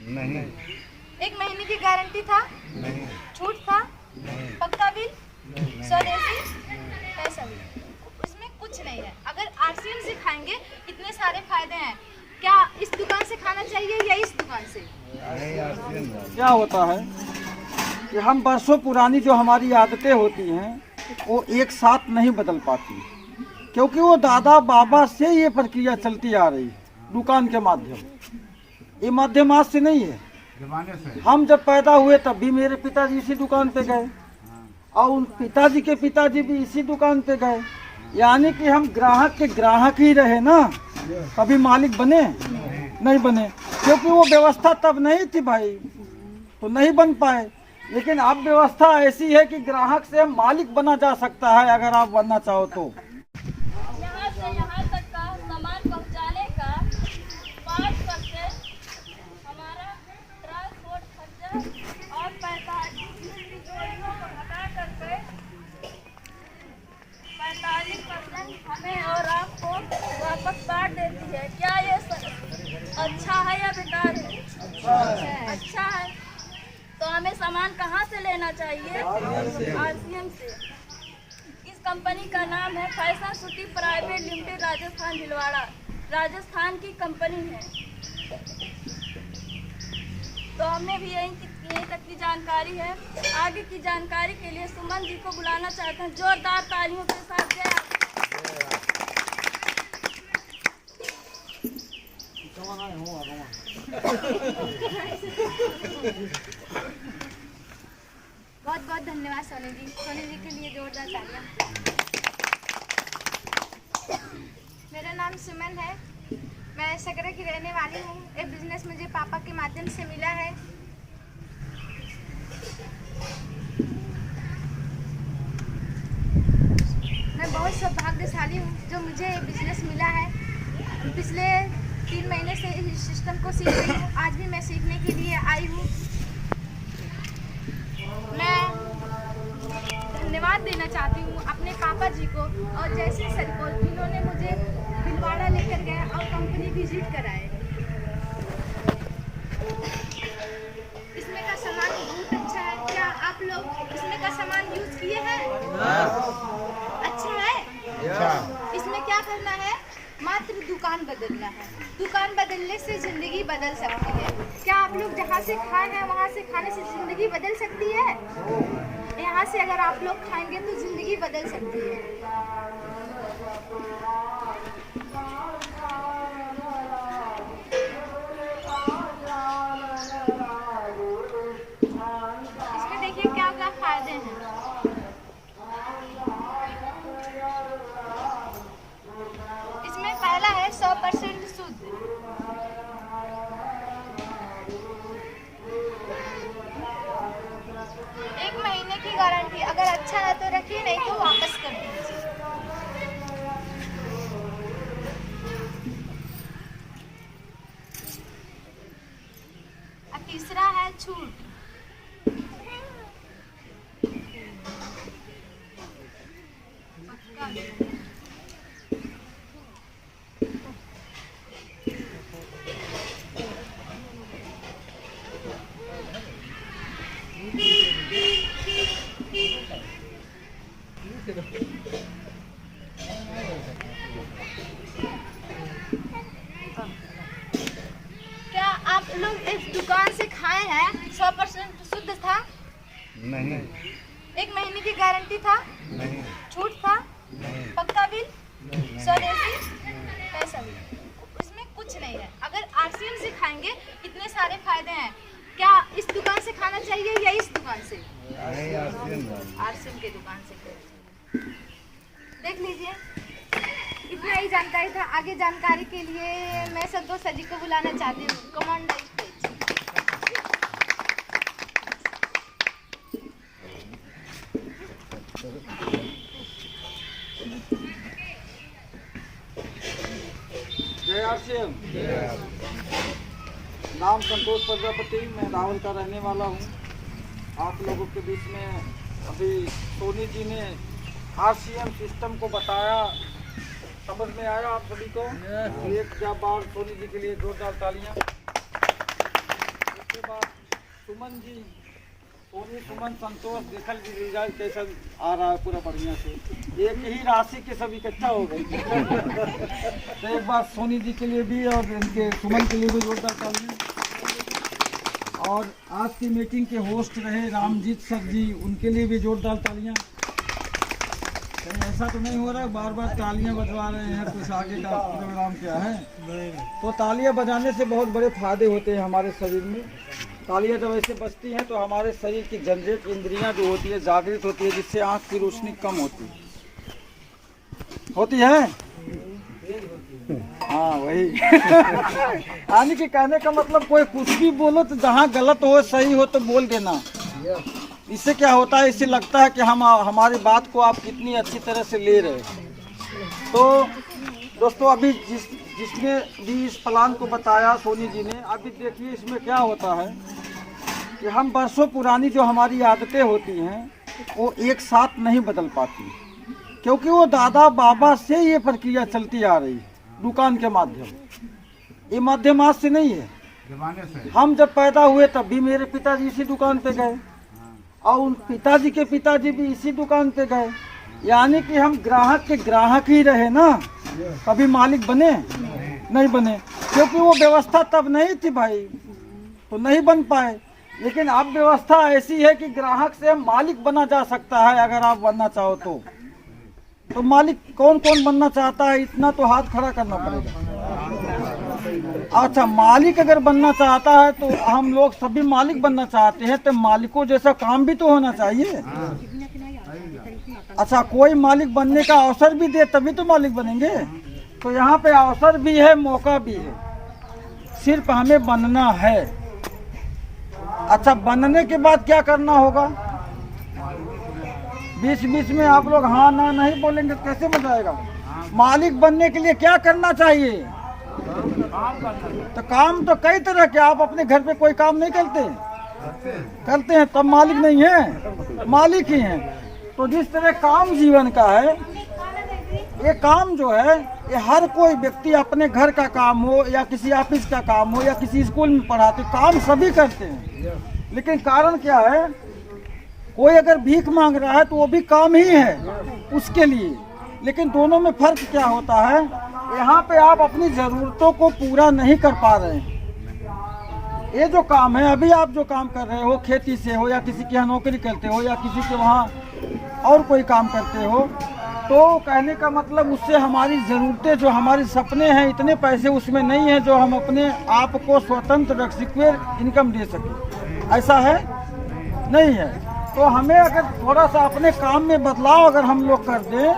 नहीं। 1 महीने की गारंटी था? नहीं। छूट था? नहीं। पक्का बिल? नहीं। स्वदेशी पैसा भी उसमें कुछ नहीं है। अगर आरसीएम से खाएंगे इतने सारे फायदे हैं, क्या इस दुकान से खाना चाहिए या इस दुकान से? क्या होता है कि हम वर्षों पुरानी जो हमारी आदतें होती हैं वो एक साथ नहीं बदल पाती, क्योंकि वो दादा बाबा से ये प्रक्रिया चलती आ रही है दुकान के माध्यम। ये माध्यम आज से नहीं है, जमाने से। हम जब पैदा हुए तब भी मेरे पिताजी इसी दुकान पे गए और उन पिताजी के पिताजी भी इसी दुकान पे गए। यानी कि हम ग्राहक के ग्राहक ही रहे ना, कभी मालिक बने नहीं बने, क्योंकि वो व्यवस्था तब नहीं थी भाई, तो नहीं बन पाए। लेकिन अब व्यवस्था ऐसी है कि ग्राहक से मालिक बना जा सकता है अगर आप बनना चाहो तो। यहाँ से यहाँ तक का सामान पहुँचाने का 5% हमारा ट्रांसपोर्ट खर्चा और 45 जोड़ियों को हटा करके 45% हमें और आपको वापस बांट देती है। क्या ये अच्छा है या बेकार है? अच्छा है। तो हमें सामान कहाँ से लेना चाहिए? आरसीएम से। इस कंपनी का नाम है fashion city private limited, Rajasthan Bhilwara, Rajasthan की कंपनी है। तो हमने भी यहीं तक की जानकारी है। आगे की जानकारी के लिए सुमन जी को बुलाना चाहते हैं। जोरदार तालियों के साथ जय। बहुत बहुत धन्यवाद सोनी जी। सोनी जी के लिए जोरदार तालियां। मेरा नाम सुमन है, मैं सकरा की रहने वाली हूँ। ये बिजनेस मुझे पापा के माध्यम से मिला है। मैं बहुत सौभाग्यशाली हूँ जो मुझे ये बिजनेस मिला है। पिछले 3 महीने से इस सिस्टम को सीख रही हूँ। आज भी मैं सीखने के लिए आई हूँ। मैं धन्यवाद देना चाहती हूँ अपने पापा जी को और जैसे सर को, जिन्होंने मुझे भिलवाड़ा लेकर गए और कंपनी विजिट कराए। इसमें का सामान बहुत अच्छा है। क्या आप लोग इसमें का सामान यूज किए हैं? अच्छा है। इसमें क्या करना है? मात्र दुकान बदलना है। दुकान बदलने से जिंदगी बदल सकती है। क्या आप लोग जहाँ से खाए हैं वहाँ से खाने से जिंदगी बदल सकती है? यहाँ से अगर आप लोग खाएंगे तो जिंदगी बदल सकती है। इसमें देखिए क्या क्या फायदे हैं। इसमें पहला है 100% शुद्ध। एक महीने की गारंटी। अगर अच्छा है तो रखिए, नहीं तो वापस कर दीजिए। और तीसरा है छूट। क्या आप लोग इस दुकान से खाए हैं? 100% शुद्ध था? नहीं। 1 महीने की गारंटी था? नहीं। छूट था? नहीं। पक्का बिल? स्वदेशी पैसा भी उसमें कुछ नहीं है। अगर आरसीएम से खाएंगे इतने सारे फायदे हैं। क्या इस दुकान से खाना चाहिए या इस दुकान से? आरसीएम के दुकान से। देख लीजिए, इतना ही जानकारी था। आगे जानकारी के लिए मैं संतोष सर जी को बुलाना चाहती हूँ। Commander stage. जय आरसीएम। नाम संतोष प्रजापति, मैं रावल का रहने वाला हूँ। आप लोगों के बीच में अभी सोनी जी ने आरसीएम सिस्टम को बताया, समझ में आया आप सभी को? एक बार सोनी जी के लिए जोरदार तालियां। सुमन जी, सोनी सुमन संतोष देखल जी रिजल्ट कैसा आ रहा है पूरा बढ़िया से। एक ही राशि के सब इकट्ठा हो गई। तो एक बार सोनी जी के लिए भी और इनके सुमन के लिए भी जोरदार तालियां। और आज की मीटिंग के होस्ट रहे रामजीत सर जी, उनके लिए भी जोरदार तालियां। कहीं ऐसा तो नहीं हो रहा बार बार तालियां बजवा रहे हैं, कुछ आगे का प्रोग्राम क्या है? तो तालियां बजाने से बहुत बड़े फायदे होते हैं हमारे शरीर में। तालियां जब ऐसे बजती हैं तो हमारे शरीर की जनरेट इंद्रियां जो होती है जागृत होती है, जिससे आँख की रोशनी कम होती है। हाँ वही। यानी कि कहने का मतलब कोई कुछ भी बोलो तो जहाँ गलत हो सही हो तो बोल देना। इससे क्या होता है, इससे लगता है कि हम हमारी बात को आप कितनी अच्छी तरह से ले रहे हैं। तो दोस्तों अभी जिसने भी इस प्लान को बताया सोनी जी ने, अभी देखिए इसमें क्या होता है कि हम वर्षों पुरानी जो हमारी आदतें होती हैं वो एक साथ नहीं बदल पाती, क्योंकि वो दादा बाबा से ये प्रक्रिया चलती आ रही है दुकान के माध्यम। ये माध्यम आज से नहीं है, जमाने से। हम जब पैदा हुए तब भी मेरे पिताजी इसी दुकान पे गए और उन पिताजी के पिताजी भी इसी दुकान पे गए। यानी कि हम ग्राहक के ग्राहक ही रहे ना, कभी मालिक बने नहीं बने, क्योंकि वो व्यवस्था तब नहीं थी भाई, तो नहीं बन पाए। लेकिन अब व्यवस्था ऐसी है कि ग्राहक से मालिक बना जा सकता है अगर आप बनना चाहो तो मालिक कौन कौन बनना चाहता है, इतना तो हाथ खड़ा करना पड़ेगा। अच्छा, मालिक अगर बनना चाहता है तो हम लोग सभी मालिक बनना चाहते हैं, तो मालिकों जैसा काम भी तो होना चाहिए। अच्छा, कोई मालिक बनने का अवसर भी दे तभी तो मालिक बनेंगे। तो यहाँ पे अवसर भी है, मौका भी है, सिर्फ हमें बनना है। अच्छा, बनने के बाद क्या करना होगा? बीच बीच में आप लोग हाँ ना नहीं बोलेंगे कैसे मजा आएगा? मालिक बनने के लिए क्या करना चाहिए? तो काम तो कई तरह के, आप अपने घर पे कोई काम नहीं करते हैं तब मालिक नहीं है, मालिक ही हैं। तो जिस तरह काम जीवन का है, ये काम जो है ये हर कोई व्यक्ति अपने घर का काम हो या किसी ऑफिस का काम हो या किसी स्कूल में पढ़ाते, काम सभी करते हैं। लेकिन कारण क्या है, कोई अगर भीख मांग रहा है तो वो भी काम ही है उसके लिए। लेकिन दोनों में फर्क क्या होता है, यहाँ पे आप अपनी ज़रूरतों को पूरा नहीं कर पा रहे हैं। ये जो काम है, अभी आप जो काम कर रहे हो, खेती से हो या किसी के यहाँ नौकरी करते हो या किसी के वहाँ और कोई काम करते हो, तो कहने का मतलब उससे हमारी ज़रूरतें, जो हमारे सपने हैं, इतने पैसे उसमें नहीं है जो हम अपने आप को स्वतंत्र सिक्योर इनकम दे सकें। ऐसा है नहीं है। तो हमें अगर थोड़ा सा अपने काम में बदलाव अगर हम लोग कर दें,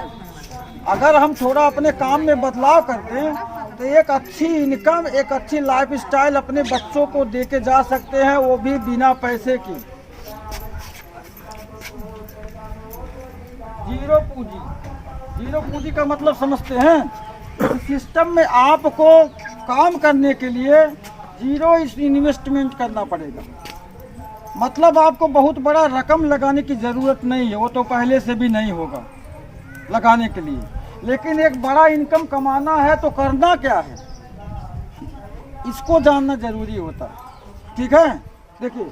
अगर हम थोड़ा अपने काम में बदलाव कर दें, तो एक अच्छी इनकम, एक अच्छी लाइफ स्टाइल अपने बच्चों को दे के जा सकते हैं, वो भी बिना पैसे की। जीरो पूंजी, जीरो पूंजी का मतलब समझते हैं? सिस्टम में आपको काम करने के लिए जीरो इन्वेस्टमेंट करना पड़ेगा। मतलब आपको बहुत बड़ा रकम लगाने की ज़रूरत नहीं है, वो तो पहले से भी नहीं होगा लगाने के लिए। लेकिन एक बड़ा इनकम कमाना है तो करना क्या है, इसको जानना जरूरी होता है। ठीक है, देखिए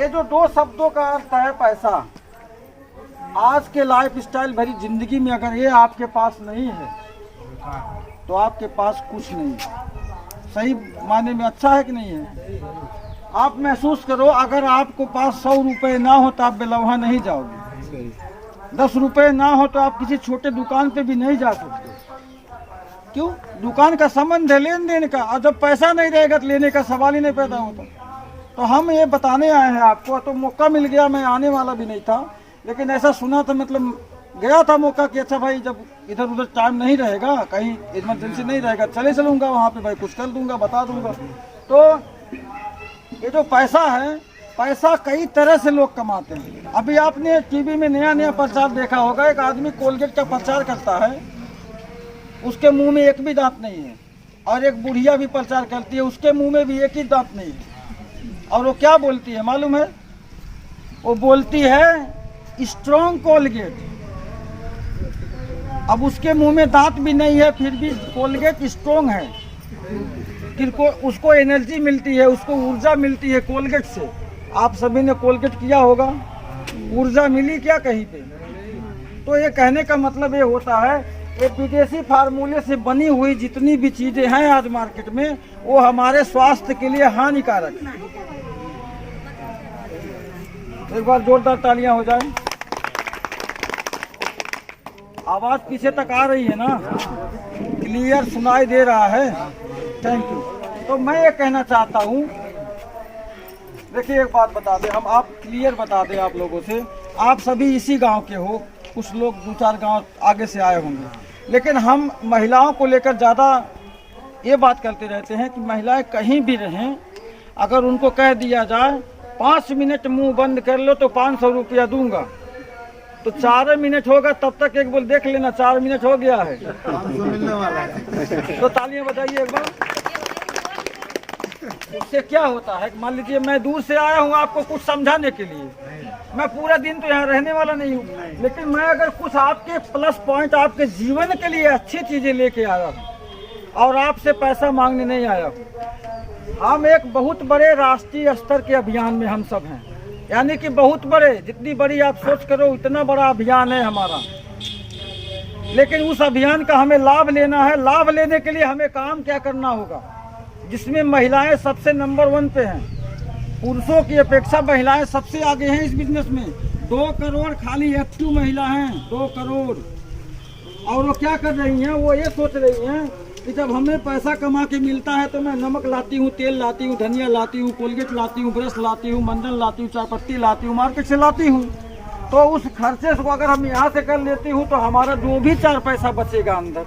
ये जो दो शब्दों का अर्थ है पैसा, आज के लाइफ स्टाइल भरी जिंदगी में अगर ये आपके पास नहीं है तो आपके पास कुछ नहीं है। सही मायने में अच्छा है कि नहीं है? आप महसूस करो, अगर आपको पास 100 रुपये ना हो तो आप बेलौहा नहीं जाओगे, 10 रुपये ना हो तो आप किसी छोटे दुकान पे भी नहीं जा सकते। क्यों? दुकान का संबंध है लेन देन का, और जब पैसा नहीं रहेगा तो लेने का सवाल ही नहीं पैदा होता। तो हम ये बताने आए हैं आपको, तो मौका मिल गया, मैं आने वाला भी नहीं था, लेकिन ऐसा सुना था, मतलब गया था मौका कि अच्छा भाई जब इधर उधर टाइम नहीं रहेगा, कहीं इमरजेंसी नहीं रहेगा, चले चलूँगा वहाँ पे भाई, कुछ कर दूँगा, बता दूँगा। तो ये जो पैसा है, पैसा कई तरह से लोग कमाते हैं। अभी आपने टीवी में नया नया प्रचार देखा होगा, एक आदमी कोलगेट का प्रचार करता है, उसके मुंह में एक भी दांत नहीं है, और एक बुढ़िया भी प्रचार करती है, उसके मुंह में भी एक ही दांत नहीं है। और वो क्या बोलती है मालूम है? वो बोलती है स्ट्रॉन्ग कोलगेट। अब उसके मुंह में दांत भी नहीं है, फिर भी कोलगेट स्ट्रॉन्ग है, फिर उसको एनर्जी मिलती है, उसको ऊर्जा मिलती है कोलगेट से, आप सभी ने कोलगेट किया होगा, ऊर्जा मिली क्या कहीं पे? तो ये कहने का मतलब ये होता है कि विदेशी फार्मूले से बनी हुई जितनी भी चीजें हैं आज मार्केट में, वो हमारे स्वास्थ्य के लिए हानिकारक है। एक बार जोरदार तालियां हो जाए। आवाज पीछे तक आ रही है ना? क्लियर सुनाई दे रहा है? Thank you. तो मैं ये कहना चाहता हूँ, देखिए एक बात बता दें, हम आप क्लियर बता दें आप लोगों से, आप सभी इसी गांव के हो, कुछ लोग 2-4 गांव आगे से आए होंगे, लेकिन हम महिलाओं को लेकर ज़्यादा ये बात करते रहते हैं कि महिलाएं कहीं भी रहें, अगर उनको कह दिया जाए 5 मिनट मुंह बंद कर लो तो 500 रुपया दूंगा, तो 4 मिनट होगा तब तक एक बोल देख लेना 4 मिनट हो गया है, 500 मिलने वाला है। तो तालियां बजाइए एक बार। इससे क्या होता है, मान लीजिए मैं दूर से आया हूँ आपको कुछ समझाने के लिए, मैं पूरा दिन तो यहाँ रहने वाला नहीं हूँ, लेकिन मैं अगर कुछ आपके प्लस पॉइंट आपके जीवन के लिए अच्छी चीजें लेके आया हूँ और आपसे पैसा मांगने नहीं आया हूँ। हम एक बहुत बड़े राष्ट्रीय स्तर के अभियान में हम सब हैं, यानी कि बहुत बड़े, जितनी बड़ी आप सोच करो उतना बड़ा अभियान है हमारा, लेकिन उस अभियान का हमें लाभ लेना है। लाभ लेने के लिए हमें काम क्या करना होगा, जिसमें महिलाएं सबसे नंबर 1 पे हैं, पुरुषों की अपेक्षा महिलाएं सबसे आगे हैं इस बिजनेस में। 2 करोड़ खाली एक्टिव महिला हैं, 2 करोड़। और वो क्या कर रही हैं, वो ये सोच रही हैं कि जब हमें पैसा कमा के मिलता है तो मैं नमक लाती हूँ, तेल लाती हूँ, धनिया लाती हूँ, कोलगेट लाती हूँ, ब्रश लाती हूँ, मंजन लाती हूँ, चाय पत्ती लाती हूँ, मार्केट से लाती हूँ, तो उस खर्चे को अगर हम यहाँ से कर लेती हूँ तो हमारा जो भी 4 पैसा बचेगा अंदर,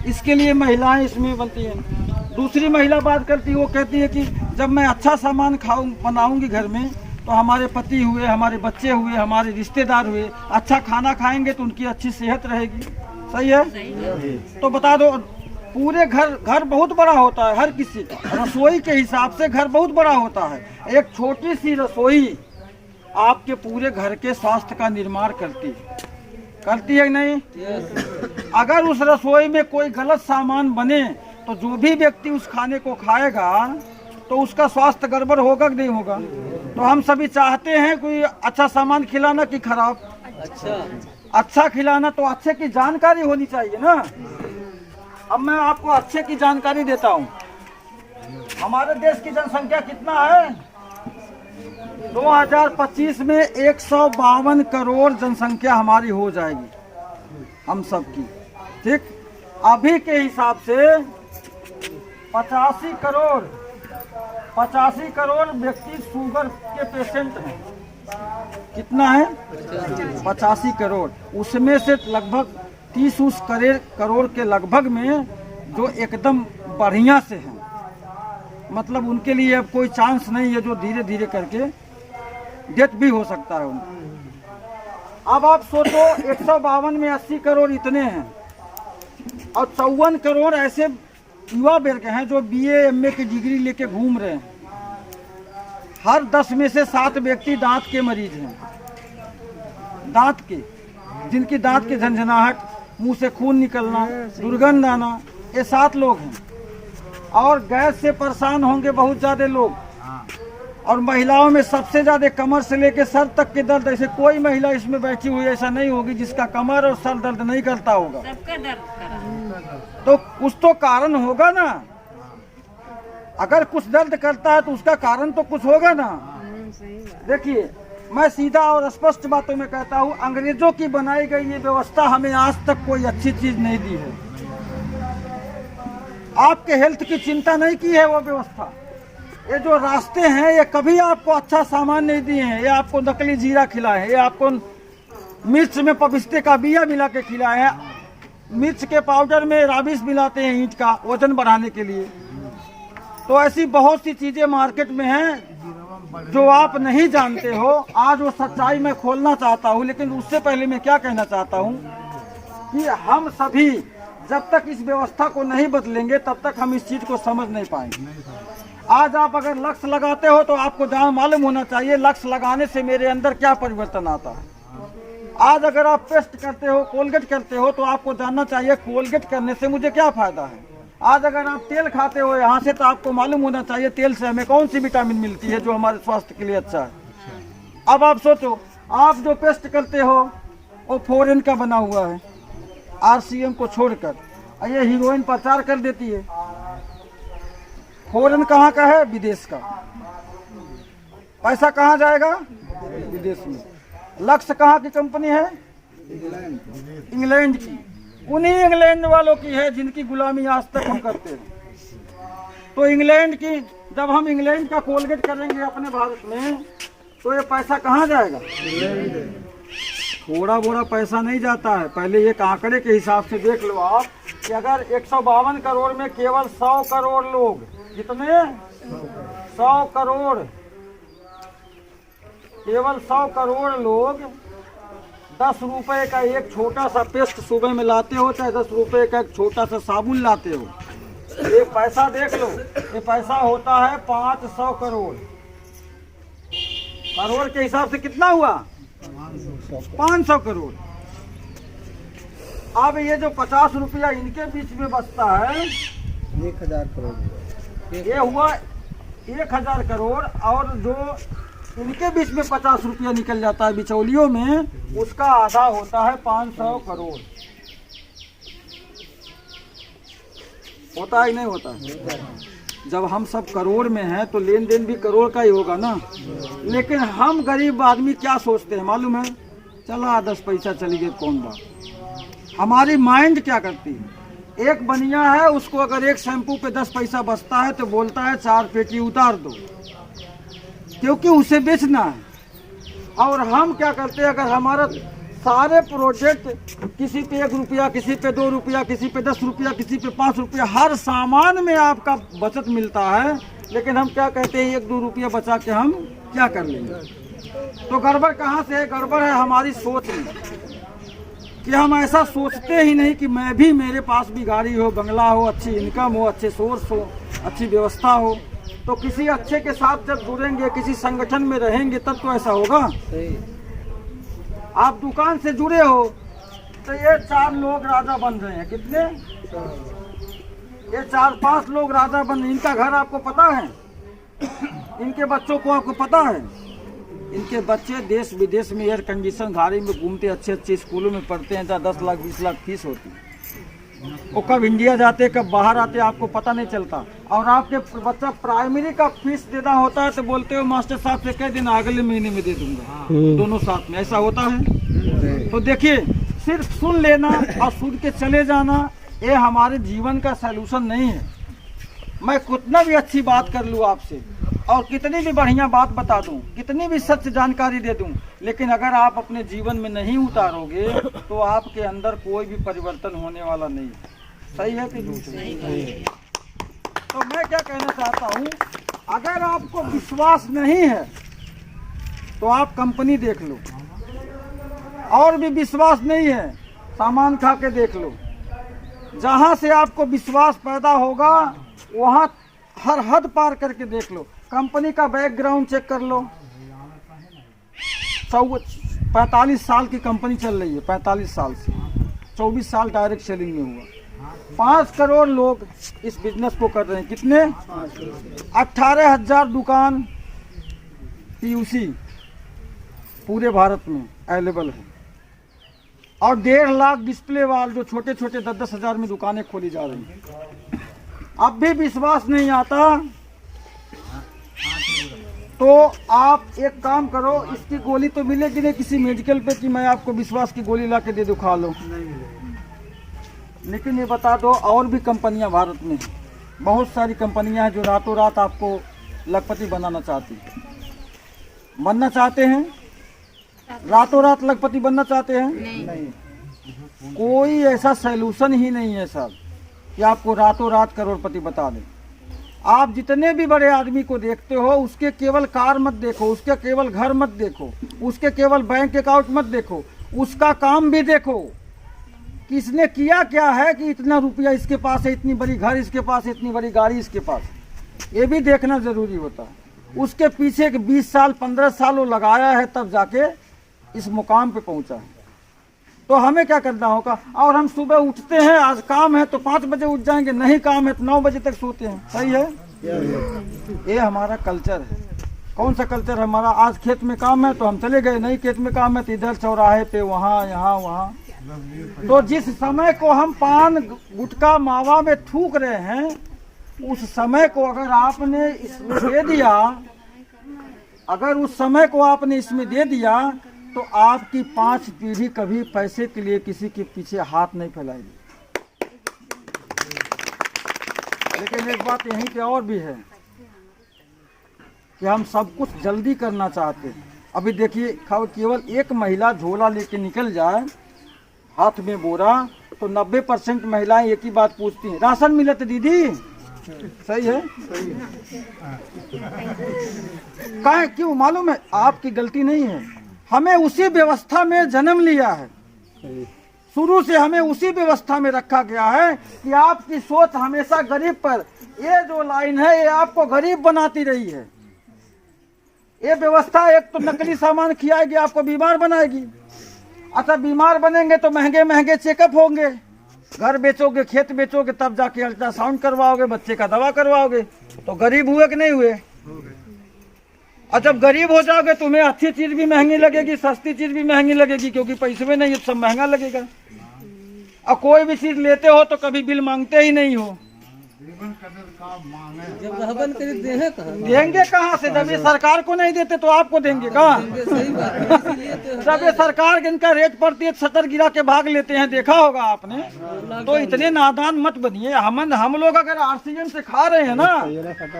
इसके लिए महिलाएं इसमें बनती हैं। दूसरी महिला बात करती है, वो कहती है कि जब मैं अच्छा सामान बनाऊंगी घर में तो हमारे पति हुए, हमारे बच्चे हुए, हमारे रिश्तेदार हुए अच्छा खाना खाएंगे तो उनकी अच्छी सेहत रहेगी। सही है? तो बता दो, पूरे घर बहुत बड़ा होता है, हर किसी रसोई के हिसाब से घर बहुत बड़ा होता है। एक छोटी सी रसोई आपके पूरे घर के स्वास्थ्य का निर्माण करती है नहीं? अगर उस रसोई में कोई गलत सामान बने तो जो भी व्यक्ति उस खाने को खाएगा तो उसका स्वास्थ्य गड़बड़ होगा कि नहीं होगा? तो हम सभी चाहते हैं कोई अच्छा सामान खिलाना कि खराब? अच्छा खिलाना, तो अच्छे की जानकारी होनी चाहिए ना। अब मैं आपको अच्छे की जानकारी देता हूँ। हमारे देश की जनसंख्या कितना है? 2025 में 152 करोड़ जनसंख्या हमारी हो जाएगी हम सब की, ठीक? अभी के हिसाब से 85 करोड़ व्यक्ति शुगर के पेशेंट हैं। कितना है? 85 करोड़। उसमें से लगभग 30 करोड़ के लगभग में जो एकदम बढ़िया से हैं, मतलब उनके लिए अब कोई चांस नहीं है, जो धीरे धीरे करके डेथ भी हो सकता है उनको। अब आप सोचो 152 में 80 करोड़ इतने हैं और 54 करोड़ ऐसे युवा वर्ग हैं जो BA MA की डिग्री लेके घूम रहे हैं। हर 10 में से 7 व्यक्ति दांत के मरीज हैं, दांत के, जिनकी दांत की झंझनाहट, मुंह से खून निकलना, दुर्गंध आना, ये 7 लोग हैं। और गैस से परेशान होंगे बहुत ज़्यादा लोग। और महिलाओं में सबसे ज़्यादा कमर से लेकर सर तक के दर्द, ऐसे कोई महिला इसमें बैठी हुई ऐसा नहीं होगी जिसका कमर और सर दर्द नहीं करता होगा। सबका दर्द तो कुछ तो कारण होगा ना। अगर कुछ दर्द करता है तो उसका कारण तो कुछ होगा ना। देखिए, मैं सीधा और स्पष्ट बातों में कहता हूँ, अंग्रेजों की बनाई गई ये व्यवस्था हमें आज तक कोई अच्छी चीज नहीं दी है। आपके हेल्थ की चिंता नहीं की है वो व्यवस्था। ये जो रास्ते हैं ये कभी आपको अच्छा सामान नहीं दिए हैं। ये आपको नकली जीरा खिलाए हैं, ये आपको मिर्च में पपिस्ते का बिया मिला के खिलाए हैं, मिर्च के पाउडर में राबिस मिलाते हैं ईंट का वजन बढ़ाने के लिए। तो ऐसी बहुत सी चीजें मार्केट में हैं जो आप नहीं जानते हो। आज वो सच्चाई मैं खोलना चाहता हूँ, लेकिन उससे पहले मैं क्या कहना चाहता हूँ कि हम सभी जब तक इस व्यवस्था को नहीं बदलेंगे तब तक हम इस चीज को समझ नहीं पाएंगे। आज आप अगर लक्ष्य लगाते हो तो आपको जहाँ मालूम होना चाहिए लक्ष्य लगाने से मेरे अंदर क्या परिवर्तन आता है। आज अगर आप पेस्ट करते हो, कोलगेट करते हो, तो आपको जानना चाहिए कोलगेट करने से मुझे क्या फायदा है। आज अगर आप तेल खाते हो यहाँ से तो आपको मालूम होना चाहिए तेल से हमें कौन सी विटामिन मिलती है जो हमारे स्वास्थ्य के लिए अच्छा है। अब आप सोचो, आप जो पेस्ट करते हो वो फॉरेन का बना हुआ है, RCM को छोड़कर। ये हीरोइन प्रचार कर देती है। फॉरेन कहाँ का है? विदेश का। पैसा कहाँ जाएगा? विदेश में। लक्ष्य कहाँ की कंपनी है? इंग्लैंड की। उन्हीं इंग्लैंड वालों की है जिनकी गुलामी आज तक हम करते हैं। तो इंग्लैंड की, जब हम इंग्लैंड का कोलगेट करेंगे अपने भारत में तो ये पैसा कहाँ जाएगा? थोड़ा बोड़ा पैसा नहीं जाता है। पहले एक आंकड़े के हिसाब से देख लो आप कि अगर 152 करोड़ में केवल 100 करोड़ लोग, कितने? 100 करोड़, केवल 100 करोड़ लोग 10 रुपए का एक छोटा सा पेस्ट सुबह में लाते हो, चाहे 10 रुपए का एक छोटा सा साबुन लाते हो, ये पैसा देख लो, ये पैसा होता है 500 करोड़। करोड़ के हिसाब से कितना हुआ? 500 करोड़। अब ये जो 50 रुपया इनके बीच में बचता है, 1000 करोड़, ये हुआ 1000 करोड़। और जो इनके बीच में 50 रुपया निकल जाता है बिचौलियों में, उसका आधा होता है 500 करोड़। होता है नहीं होता? जब हम सब करोड़ में हैं तो लेन देन भी करोड़ का ही होगा ना। लेकिन हम गरीब आदमी क्या सोचते हैं मालूम है? चला 10 पैसा चली गई, कौन बात। हमारी माइंड क्या करती है? एक बनिया है, उसको अगर एक शैम्पू पे 10 पैसा बचता है तो बोलता है 4 पेटी उतार दो, क्योंकि उसे बेचना है। और हम क्या करते हैं? अगर हमारा सारे प्रोजेक्ट किसी पे 1 रुपया, किसी पे 2 रुपया, किसी पे 10 रुपया, किसी पे 5 रुपया, हर सामान में आपका बचत मिलता है, लेकिन हम क्या कहते हैं? 1-2 रुपया बचा के हम क्या कर लेंगे? तो गड़बड़ कहाँ से है? गड़बड़ है हमारी सोच में, कि हम ऐसा सोचते ही नहीं कि मैं भी, मेरे पास भी गाड़ी हो, बंगला हो, अच्छी इनकम हो, अच्छे सोर्स हो, अच्छी व्यवस्था हो। तो किसी अच्छे के साथ जब जुड़ेंगे, किसी संगठन में रहेंगे, तब तो ऐसा होगा। आप दुकान से जुड़े हो तो ये 4 लोग राजा बन रहे हैं। कितने? ये 4-5 लोग राजा बन रहे हैं। इनका घर आपको पता है? इनके बच्चों को आपको पता है? इनके बच्चे देश विदेश में एयर कंडीशन गाड़ी में घूमते, अच्छे अच्छे स्कूलों में पढ़ते हैं, जहाँ 10 लाख 20 लाख फीस होती है। वो कब इंडिया जाते, कब बाहर आते, आपको पता नहीं चलता। और आपके बच्चा प्राइमरी का फीस देना होता है तो बोलते हो मास्टर साहब से कह देना, अगले महीने में दे दूंगा। दोनों साथ में ऐसा होता है। तो देखिए, सिर्फ सुन लेना और सुन के चले जाना, ये हमारे जीवन का सलूशन नहीं है। मैं कितना भी अच्छी बात कर लूँ आपसे और कितनी भी बढ़िया बात बता दूं, कितनी भी सच जानकारी दे दूं, लेकिन अगर आप अपने जीवन में नहीं उतारोगे तो आपके अंदर कोई भी परिवर्तन होने वाला नहीं है। सही है कि झूठ? तो मैं क्या कहना चाहता हूं, अगर आपको विश्वास नहीं है तो आप कंपनी देख लो, और भी विश्वास नहीं है सामान खा के देख लो। जहां से आपको विश्वास पैदा होगा वहां हर हद पार करके देख लो। कंपनी का बैकग्राउंड चेक कर लो। 45 साल की कंपनी चल रही है, 45 साल से 24 साल डायरेक्ट सेलिंग में हुआ। 5 करोड़ लोग इस बिजनेस को कर रहे हैं। कितने? 18,000 दुकान PUC पूरे भारत में अवेलेबल है, और 1.5 लाख डिस्प्ले वाल जो छोटे छोटे 10-10 हज़ार में दुकानें खोली जा रही हैं। अब भी विश्वास नहीं आता तो आप एक काम करो, इसकी गोली तो मिलेगी नहीं किसी मेडिकल पे कि मैं आपको विश्वास की गोली ला के दे दूं, खा लो। लेकिन ये बता दो, और भी कंपनियां भारत में, बहुत सारी कंपनियां हैं जो रातों रात आपको लखपति बनाना चाहती हैं। बनना चाहते हैं? रातों रात लखपति बनना चाहते हैं? नहीं। कोई ऐसा सॉल्यूशन ही नहीं है साहब कि आपको रातों रात करोड़पति बता दें। आप जितने भी बड़े आदमी को देखते हो, उसके केवल कार मत देखो, उसके केवल घर मत देखो, उसके केवल बैंक अकाउंट मत देखो, उसका काम भी देखो कि इसने किया क्या है कि इतना रुपया इसके पास है, इतनी बड़ी घर इसके पास है, इतनी बड़ी गाड़ी इसके पास है। ये भी देखना जरूरी होता है। उसके पीछे 20 साल 15 साल वो लगाया है, तब जाके इस मुकाम पे पहुंचा है। तो हमें क्या करना होगा? और हम सुबह उठते हैं, आज काम है तो 5 बजे उठ जाएंगे, नहीं काम है तो 9 बजे तक सोते हैं। सही है? ये हमारा कल्चर है। कौन सा कल्चर है हमारा? आज खेत में काम है तो हम चले गए, नहीं खेत में काम है तो इधर चौराहे पे, वहाँ यहाँ वहाँ। तो जिस समय को हम पान गुटखा मावा में थूक रहे हैं, उस समय को अगर आपने इसमें दे दिया, अगर उस समय को आपने इसमें दे दिया तो आपकी 5 पीढ़ी कभी पैसे के लिए किसी के पीछे हाथ नहीं फैलाएगी। लेकिन एक बात यहीं पे और भी है कि हम सब कुछ जल्दी करना चाहते हैं। अभी देखिए, केवल एक महिला झोला लेके निकल जाए, हाथ में बोरा, तो 90% महिलाएं एक ही बात पूछती हैं, राशन मिले तो दीदी। सही है? काहे? क्यों? मालूम है, आपकी गलती नहीं है। हमें उसी व्यवस्था में जन्म लिया है, शुरू से हमें उसी व्यवस्था में रखा गया है कि आपकी सोच हमेशा गरीब पर। ये जो लाइन है ये आपको गरीब बनाती रही है। ये व्यवस्था एक तो नकली सामान खिलाएगी, आपको बीमार बनाएगी। अच्छा, बीमार बनेंगे तो महंगे महंगे चेकअप होंगे, घर बेचोगे, खेत बेचोगे, तब जाके अल्ट्रासाउंड करवाओगे, बच्चे का दवा करवाओगे। तो गरीब हुए कि नहीं हुए? और जब गरीब हो जाओगे तुम्हें अच्छी चीज भी महंगी लगेगी, सस्ती चीज भी महंगी लगेगी, क्योंकि पैसे में नहीं, सब महंगा लगेगा। और कोई भी चीज लेते हो तो कभी बिल मांगते ही नहीं हो। जब रहबन करे देंगे कहाँ से? जब ये सरकार को नहीं देते तो आपको देंगे कहाँ? जब ये सरकार इनका रेट पड़ती है, शटर गिरा के भाग लेते हैं, देखा होगा आपने। तो इतने नादान मत बनिए। हम लोग अगर आरसीएम से खा रहे हैं ना,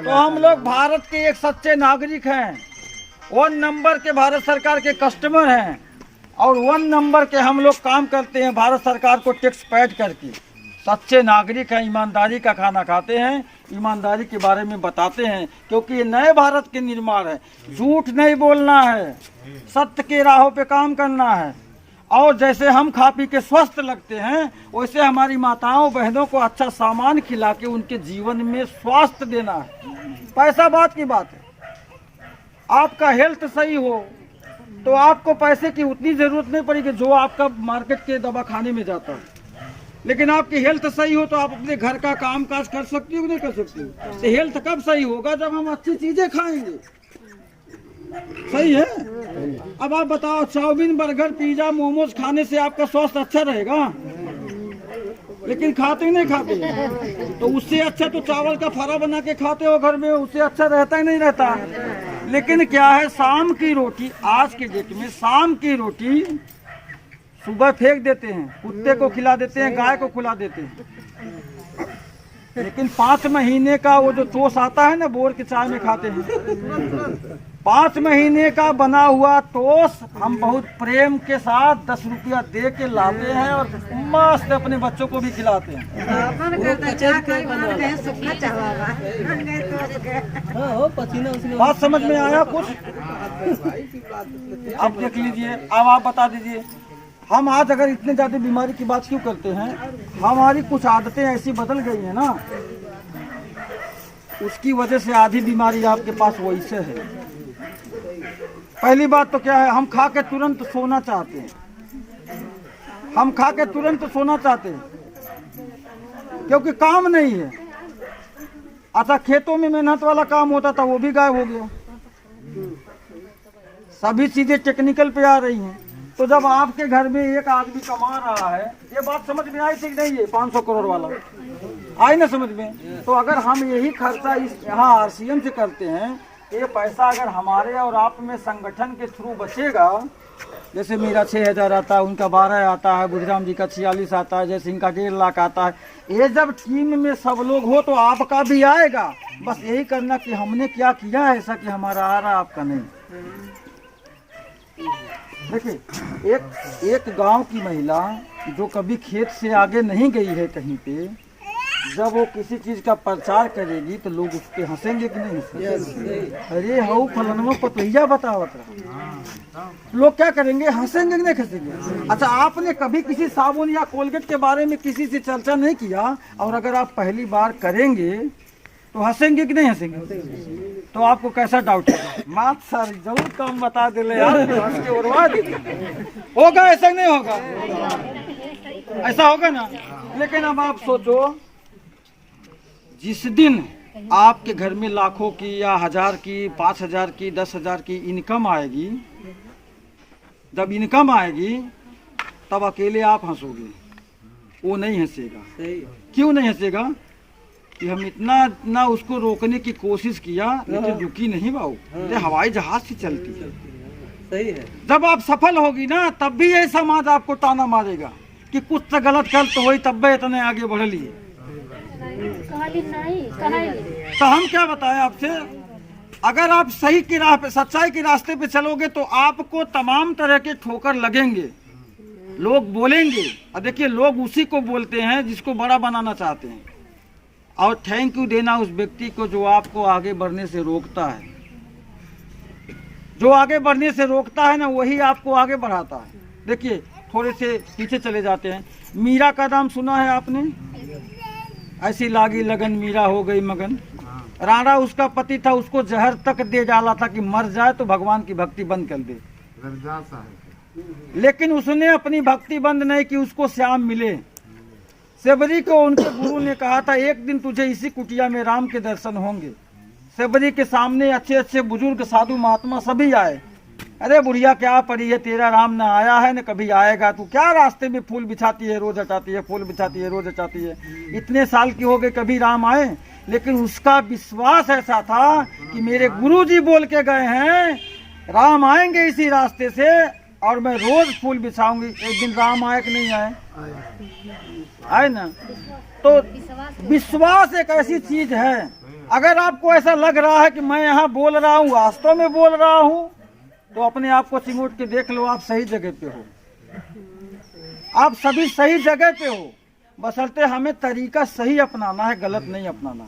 तो हम लोग भारत के एक सच्चे नागरिक हैं, 1 नंबर के भारत सरकार के कस्टमर हैं, और 1 नंबर के हम लोग काम करते हैं भारत सरकार को टैक्स पेड करके। सच्चे नागरिक हैं, ईमानदारी का खाना खाते हैं, ईमानदारी के बारे में बताते हैं, क्योंकि ये नए भारत के निर्माण है। झूठ नहीं बोलना है, सत्य के राहों पे काम करना है। और जैसे हम खा पी के स्वस्थ लगते हैं, वैसे हमारी माताओं बहनों को अच्छा सामान खिला के उनके जीवन में स्वास्थ्य देना है। पैसा बात की बात है। आपका हेल्थ सही हो तो आपको पैसे की उतनी जरूरत नहीं पड़ेगी जो आपका मार्केट के दवा खाने में जाता है। लेकिन आपकी हेल्थ सही हो तो आप अपने घर का काम काज कर सकती हो, नहीं कर सकती हो? तो हेल्थ कब सही होगा? जब हम अच्छी चीजें खाएंगे। सही है? अब आप बताओ, चाउमीन, बर्गर, पिज्जा, मोमोज खाने से आपका स्वास्थ्य अच्छा रहेगा? लेकिन खाते ही नहीं खाते। तो उससे अच्छा तो चावल का फरा बना के खाते हो घर में, उससे अच्छा रहता ही नहीं रहता। लेकिन क्या है, शाम की रोटी, आज के डेट में शाम की रोटी सुबह फेंक देते हैं, कुत्ते को खिला देते हैं, गाय को खिला देते हैं। लेकिन 5 महीने का वो जो टोस आता है ना, बोर के चाय में खाते हैं, 5 महीने का बना हुआ टोस हम बहुत प्रेम के साथ 10 रुपया दे के लाते हैं और मस्त अपने बच्चों को भी खिलाते हैं। बात समझ में आया कुछ? अब देख लीजिए, अब आप बता दीजिए, हम आज अगर इतने ज्यादा बीमारी की बात क्यों करते हैं? हमारी कुछ आदतें ऐसी बदल गई हैं ना, उसकी वजह से आधी बीमारी आपके पास वैसे है। पहली बात तो क्या है, हम खा के तुरंत सोना चाहते हैं। हम खा के तुरंत सोना चाहते हैं क्योंकि काम नहीं है। अच्छा, खेतों में मेहनत वाला काम होता था, वो भी गायब हो गया। सभी चीजें टेक्निकल पे आ रही हैं। तो जब आपके घर में एक आदमी कमा रहा है, ये बात समझ में आई थी नहीं? है 500 करोड़ वाला आई ना समझ में? तो अगर हम यही खर्चा इस यहाँ आरसीएम से करते हैं, ये पैसा अगर हमारे और आप में संगठन के थ्रू बचेगा, जैसे मेरा 6000 आता है, उनका 12 आता है, बुधराम जी का 46 आता है, जैसे इनका 1.5 लाख आता है, ये जब टीम में सब लोग हो तो आपका भी आएगा। बस यही करना कि हमने क्या किया है ऐसा कि हमारा आ रहा, आपका नहीं। देखिए, एक गांव की महिला जो कभी खेत से आगे नहीं गई है कहीं पे, जब वो किसी चीज का प्रचार करेगी तो लोग उस पे हंसेंगे कि नहीं हंसेंगे? अरे हाउ फलनवा पतैया बतावत रहा, लोग क्या करेंगे? हंसेंगे कि नहीं हंसेंगे? अच्छा, आपने कभी किसी साबुन या कोलगेट के बारे में किसी से चर्चा नहीं किया, और अगर आप पहली बार करेंगे तो हंसेंगे कि नहीं हंसेंगे? तो आपको कैसा डाउट है? मात सर जरूर काम बता दे यार, हंस के उड़वा देते। होगा ऐसा नहीं होगा? ऐसा होगा ना। लेकिन अब आप सोचो, जिस दिन आपके घर में लाखों की या 1000 की, 5000 की, 10,000 की इनकम आएगी, जब इनकम आएगी तब अकेले आप हंसोगे, वो नहीं हंसेगा। क्यों नहीं हंसेगा? कि हम इतना उसको रोकने की कोशिश किया लेकिन रुकी नहीं बाबू, ये हवाई जहाज से चलती है। सही है। जब आप सफल होगी ना तब भी ये समाज आपको ताना मारेगा कि कुछ तो गलत कर तो वही तब भी इतने आगे बढ़ लिए। तो हम क्या बताएं आपसे, अगर आप सही की राह पे, सच्चाई के रास्ते पे चलोगे तो आपको तमाम तरह के ठोकर लगेंगे, लोग बोलेंगे। और देखिए, लोग उसी को बोलते हैं जिसको बड़ा बनाना चाहते हैं, और थैंक यू देना उस व्यक्ति को जो आपको आगे बढ़ने से रोकता है। जो आगे बढ़ने से रोकता है ना, वही आपको आगे बढ़ाता है। देखिए, थोड़े से पीछे चले जाते हैं। मीरा का नाम सुना है आपने? ऐसी लागी लगन मीरा हो गई मगन। राणा उसका पति था, उसको जहर तक दे डाला था कि मर जाए तो भगवान की भक्ति बंद कर दे। लेकिन उसने अपनी भक्ति बंद नहीं की, उसको श्याम मिले। सेबरी को उनके गुरु ने कहा था, एक दिन तुझे इसी कुटिया में राम के दर्शन होंगे। सेबरी के सामने अच्छे अच्छे बुजुर्ग, साधु, महात्मा सभी आए। अरे बुढ़िया, क्या पड़ी है, तेरा राम न आया है न कभी आएगा, तू क्या रास्ते में फूल बिछाती है, रोज हटाती है, फूल बिछाती है, रोज हटाती है। इतने साल की हो गए, कभी राम आए? लेकिन उसका विश्वास ऐसा था कि मेरे गुरुजी बोल के गए हैं, राम आएंगे इसी रास्ते से और मैं रोज फूल बिछाऊंगी। एक दिन राम आए कि नहीं आए? आए ना। तो विश्वास एक ऐसी चीज है, अगर आपको ऐसा लग रहा है कि मैं यहाँ बोल रहा हूँ, वास्तव में बोल रहा हूँ, तो अपने आप को चिमोट के देख लो, आप सही जगह पे हो। आप सभी सही जगह पे हो, बशर्ते हमें तरीका सही अपनाना है, गलत नहीं अपनाना।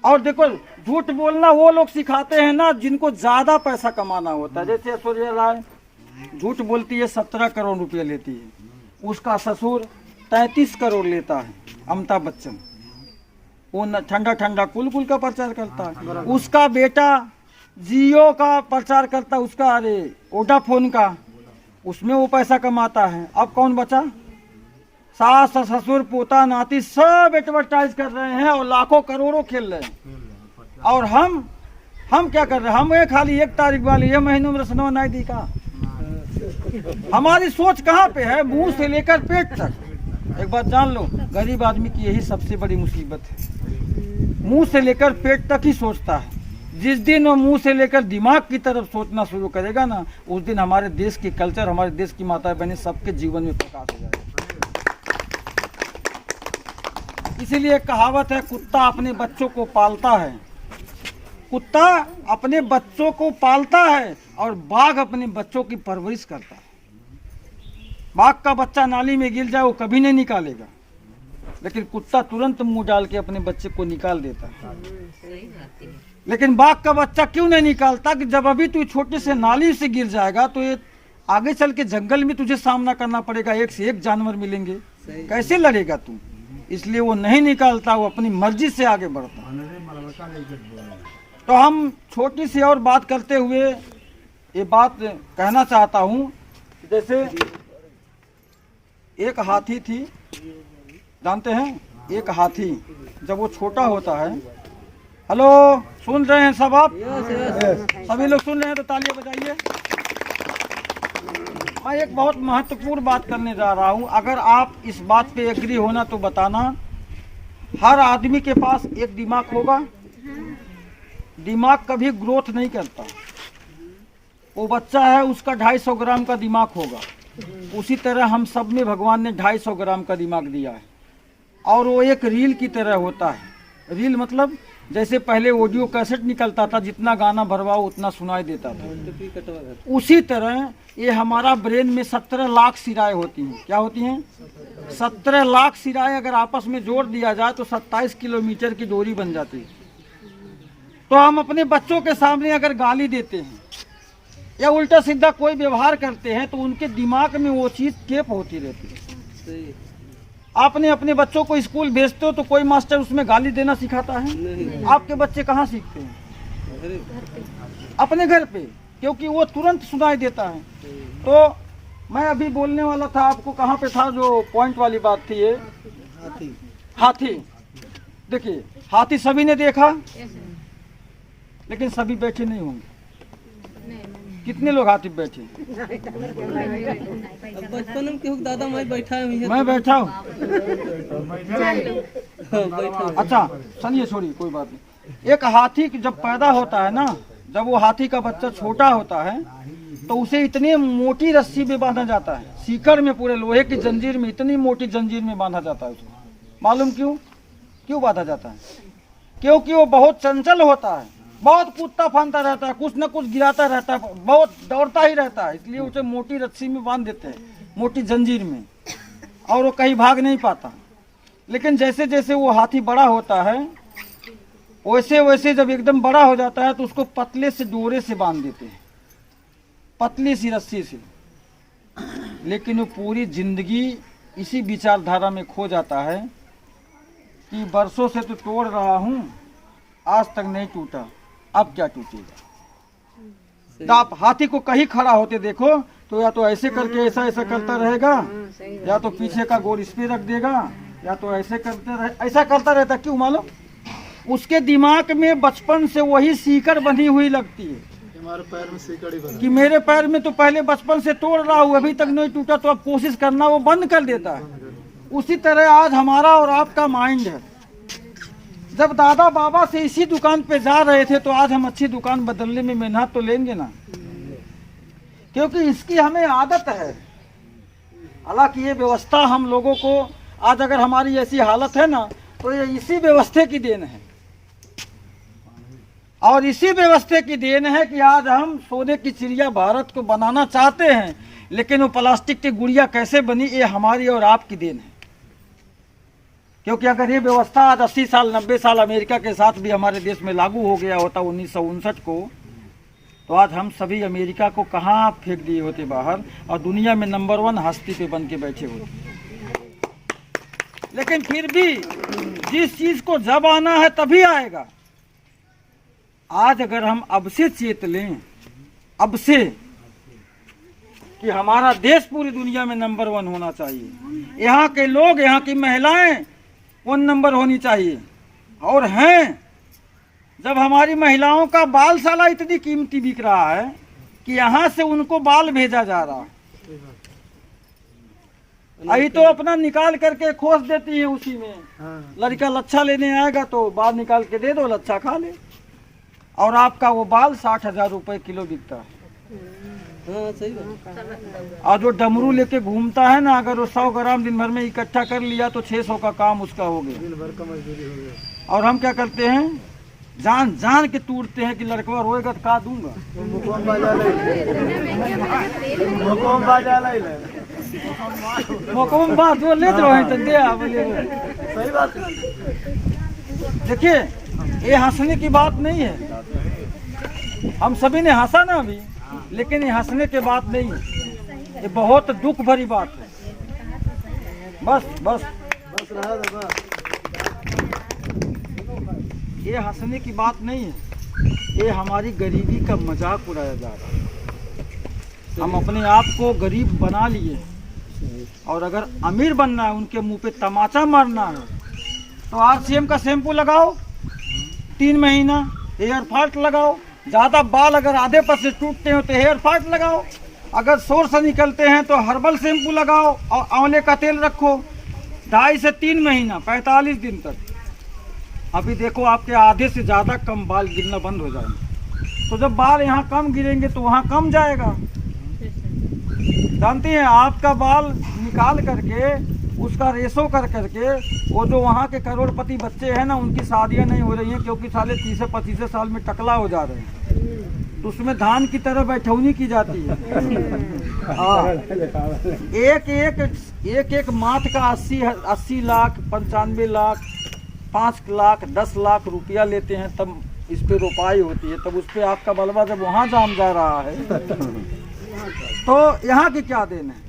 और देखो, झूठ बोलना वो लोग सिखाते हैं ना जिनको ज्यादा पैसा कमाना होता है। जैसे ऐश्वर्या राय झूठ बोलती है, 17 करोड़ रुपया लेती है। उसका ससुर 33 करोड़ लेता है। अमिताभ बच्चन वो ठंडा ठंडा कुल का प्रचार करता है। उसका बेटा जियो का प्रचार करता है, उसका अरे वोडाफोन का, उसमें वो पैसा कमाता है। अब कौन बचा? सास ससुर पोता नाती सब एडवर्टाइज कर रहे हैं और लाखों करोड़ों खेल रहे हैं। और हम क्या कर रहे हैं? हम खाली 1 तारीख वाली ये महीनों में रसनवा नहीं दी का। हमारी सोच कहाँ पे है? मुंह से लेकर पेट तक। एक बात जान लो, गरीब आदमी की यही सबसे बड़ी मुसीबत है, मुंह से लेकर पेट तक ही सोचता है। जिस दिन वो मुंह से लेकर दिमाग की तरफ सोचना शुरू करेगा ना, उस दिन हमारे देश की कल्चर, हमारे देश की माता बहनें सबके जीवन में प्रकाश हो जाएगा। इसीलिए कहावत है, कुत्ता अपने बच्चों को पालता है, कुत्ता अपने बच्चों को पालता है और बाघ अपने बच्चों की परवरिश करता है। बाघ का बच्चा नाली में गिर जाए वो कभी नहीं निकालेगा, लेकिन कुत्ता तुरंत मुंह डाल के अपने बच्चे को निकाल देता है। लेकिन बाघ का बच्चा क्यों नहीं निकालता? कि जब अभी तू छोटे से नाली से गिर जाएगा तो ये आगे चल के जंगल में तुझे सामना करना पड़ेगा, एक से एक जानवर मिलेंगे, कैसे लड़ेगा तू? इसलिए वो नहीं निकालता, वो अपनी मर्जी से आगे बढ़ता। तो हम छोटी सी और बात करते हुए ये बात कहना चाहता हूँ, जैसे एक हाथी थी, जानते हैं? एक हाथी जब वो छोटा होता है, हेलो सुन रहे हैं सब आप? सभी लोग सुन रहे हैं तो तालियां बजाइए। मैं एक बहुत महत्वपूर्ण बात करने जा रहा हूं, अगर आप इस बात पे एग्री होना तो बताना। हर आदमी के पास एक दिमाग होगा, दिमाग कभी ग्रोथ नहीं करता। वो बच्चा है, उसका 250 ग्राम का दिमाग होगा, उसी तरह हम सब में भगवान ने 250 ग्राम का दिमाग दिया है। और वो एक रील की तरह होता है। रील मतलब जैसे पहले ऑडियो कैसेट निकलता था, जितना गाना भरवाओ उतना सुनाई देता था, उसी तरह ये हमारा ब्रेन में 17 लाख सिराएं होती हैं। क्या होती हैं? 17 लाख सिराएं अगर आपस में जोड़ दिया जाए तो 27 किलोमीटर की दूरी बन जाती है। तो हम अपने बच्चों के सामने अगर गाली देते हैं या उल्टा सीधा कोई व्यवहार करते हैं तो उनके दिमाग में वो चीज़ केप होती रहती है। आपने अपने बच्चों को स्कूल भेजते हो तो कोई मास्टर उसमें गाली देना सिखाता है? आपके बच्चे कहाँ सीखते हैं? अपने घर पे, क्योंकि वो तुरंत सुनाई देता है। तो मैं अभी बोलने वाला था आपको, कहाँ पे था जो पॉइंट वाली बात थी ये? हाथी। देखिए, हाथी सभी ने देखा, लेकिन सभी बैठे नहीं होंगे। कितने लोग हाथी पे बैठे? बचपन में क्यों दादा मैं बैठा है? मैं बैठा हूँ। अच्छा सुनिए, छोड़िए, कोई बात नहीं। एक हाथी जब पैदा होता है ना, जब वो हाथी का बच्चा छोटा होता है तो उसे इतनी मोटी रस्सी में बांधा जाता है, सीकर में, पूरे लोहे की जंजीर में, इतनी मोटी जंजीर में बांधा जाता है उसको। मालूम क्यों बांधा जाता है? क्योंकि वो बहुत चंचल होता है, बहुत कूदता फांदता रहता है, कुछ न कुछ गिराता रहता है, बहुत दौड़ता ही रहता है, इसलिए उसे मोटी रस्सी में बांध देते हैं, मोटी जंजीर में, और वो कहीं भाग नहीं पाता। लेकिन जैसे जैसे वो हाथी बड़ा होता है, वैसे वैसे जब एकदम बड़ा हो जाता है तो उसको पतले से डोरे से बांध देते हैं, पतली सी रस्सी से। लेकिन वो पूरी जिंदगी इसी विचारधारा में खो जाता है कि बरसों से तो तोड़ रहा हूँ, आज तक नहीं टूटा, अब क्या टूटेगा। तो आप हाथी को कहीं खड़ा होते देखो तो या तो ऐसे करके ऐसा ऐसा करता रहेगा, या तो पीछे का गोर इस पे रख देगा, या तो ऐसे ऐसा करता रहता। क्यों मालूम? उसके दिमाग में बचपन से वही सीकर बंधी हुई लगती है, हमारे पैर में सीकड़ी बंधी, कि मेरे पैर में तो पहले बचपन से तोड़ रहा हूँ, अभी तक नहीं टूटा, तो अब कोशिश करना वो बंद कर देता है। उसी तरह आज हमारा और आपका माइंड है। जब दादा बाबा से इसी दुकान पे जा रहे थे तो आज हम अच्छी दुकान बदलने में मेहनत तो लेंगे ना, क्योंकि इसकी हमें आदत है। हालांकि ये व्यवस्था हम लोगों को, आज अगर हमारी ऐसी हालत है ना, तो ये इसी व्यवस्था की देन है, और इसी व्यवस्था की देन है कि आज हम सोने की चिड़िया भारत को बनाना चाहते हैं, लेकिन वो प्लास्टिक की गुड़िया कैसे बनी, ये हमारी और आपकी देन है। क्योंकि अगर ये व्यवस्था आज 80 साल 90 साल अमेरिका के साथ भी हमारे देश में लागू हो गया होता 1959 को, तो आज हम सभी अमेरिका को कहाँ फेंक दिए होते बाहर, और दुनिया में नंबर 1 हस्ती पे बन के बैठे होते। लेकिन फिर भी जिस चीज को जब आना है तभी आएगा। आज अगर हम अब से चेत लें, अब से, कि हमारा देश पूरी दुनिया में नंबर 1 होना चाहिए, यहाँ के लोग, यहाँ की महिलाएं 1 नंबर होनी चाहिए, और हैं। जब हमारी महिलाओं का बाल साला इतनी कीमती बिक रहा है कि यहाँ से उनको बाल भेजा जा रहा है, अभी तो अपना निकाल करके खोस देती है उसी में। लड़का लच्छा लेने आएगा तो बाल निकाल के दे दो, लच्छा खा ले, और आपका वो बाल 60,000 रुपए किलो बिकता है। सही बात। और जो डमरू लेके घूमता है ना, अगर वो 100 ग्राम दिन भर में इकट्ठा कर लिया तो 600 का काम उसका हो गया, दिन भर का मजदूरी हो गया। और हम क्या करते हैं, जान जान के टूटते हैं कि लड़का रोएगा तो का दूंगा। मुकम बात जो ले रहे तो दे बोले, सही बात। देखिए ये हंसने की बात नहीं है, हम सभी ने हंसा ना अभी, लेकिन ये हंसने की बात नहीं है, ये बहुत दुख भरी बात है। बस बस बस रहा दादा, ये हंसने की बात नहीं है, ये हमारी गरीबी का मजाक उड़ाया जा रहा है। हम अपने आप को गरीब बना लिए, और अगर अमीर बनना है, उनके मुंह पे तमाचा मारना है, तो RCM का शैम्पू लगाओ 3 महीना, हेयर फॉल्ट लगाओ, ज़्यादा बाल अगर आधे पर से टूटते हो तो हेयर फॉल्ट लगाओ, अगर शोर से निकलते हैं तो हर्बल शैम्पू लगाओ, और आंवले का तेल रखो 2.5 से 3 महीना, 45 दिन तक। अभी देखो आपके आधे से ज़्यादा कम बाल गिरना बंद हो जाएंगे। तो जब बाल यहाँ कम गिरेंगे तो वहाँ कम जाएगा। जानते हैं, आपका बाल निकाल करके उसका रेशो कर करके वो जो वहाँ के करोड़पति बच्चे हैं ना, उनकी शादियाँ नहीं हो रही हैं, क्योंकि साले 30-25 साल में टकला हो जा रहे हैं, तो उसमें धान की तरह बैठौनी की जाती है। एक माथ का 80 लाख 95 लाख 5 लाख 10 लाख रुपया लेते हैं, तब इस पे रोपाई होती है, तब उस पे आपका बलवा जब वहाँ जाम जा रहा है, तो यहाँ की क्या देन है।